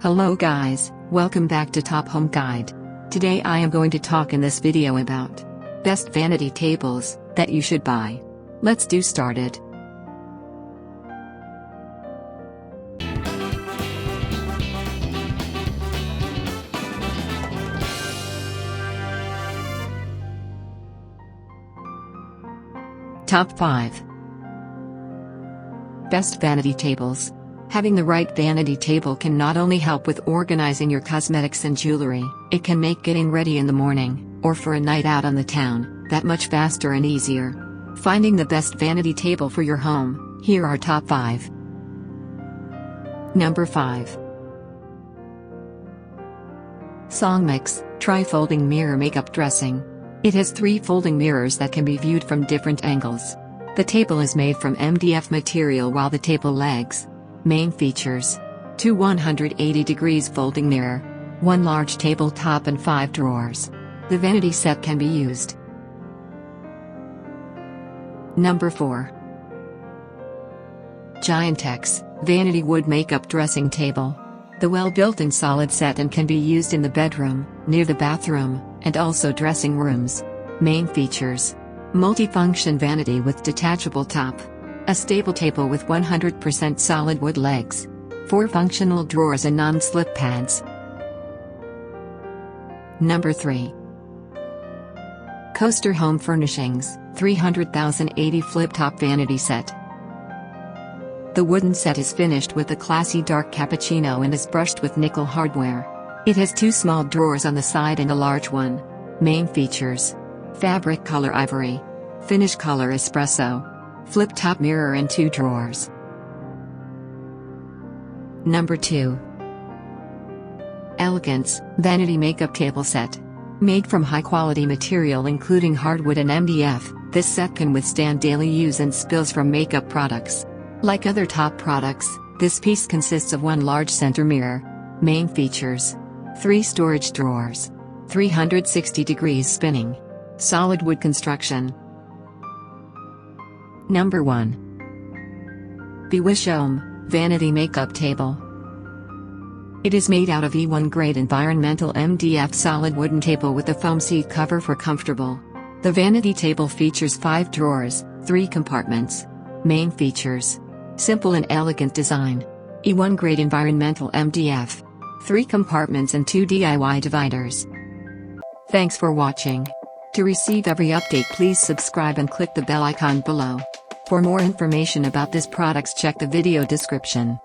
Hello guys, welcome back to Top Home Guide. Today I am going to talk in this video about best vanity tables that you should buy. Let's do started. Top 5 Best vanity tables. Having the right vanity table can not only help with organizing your cosmetics and jewelry, it can make getting ready in the morning, or for a night out on the town, that much faster and easier. Finding the best vanity table for your home, here are top 5. Number 5. SONGMICS Tri-Folding Mirror Makeup Dressing. It has 3 folding mirrors that can be viewed from different angles. The table is made from MDF material while the table legs. Main features: 2 180 degrees folding mirror, 1 large tabletop and 5 drawers. The vanity set can be used. Number 4. Giantex Vanity Wood Makeup Dressing Table. The well-built and solid set and can be used in the bedroom, near the bathroom, and also dressing rooms. Main features: multifunction vanity with detachable top. A stable table with 100% solid wood legs. 4 functional drawers and non-slip pads. Number 3. Coaster Home Furnishings 300,080 Flip-Top Vanity Set. The wooden set is finished with a classy dark cappuccino and is brushed with nickel hardware. It has 2 small drawers on the side and a large one. Main features: fabric color ivory. Finish color espresso. Flip-top mirror and 2 drawers. Number 2. Elegance Vanity Makeup Table Set. Made from high-quality material including hardwood and MDF, this set can withstand daily use and spills from makeup products. Like other top products, this piece consists of 1 large center mirror. Main features: 3 storage drawers. 360 degrees spinning. Solid wood construction. Number 1. BEWISHOME Vanity Makeup Table. It is made out of E1 grade environmental MDF solid wooden table with a foam seat cover for comfortable. The vanity table features 5 drawers, 3 compartments. Main features: simple and elegant design. E1 grade environmental MDF. 3 compartments and 2 DIY dividers. Thanks for watching. To receive every update, please subscribe and click the bell icon below. For more information about this products, check the video description.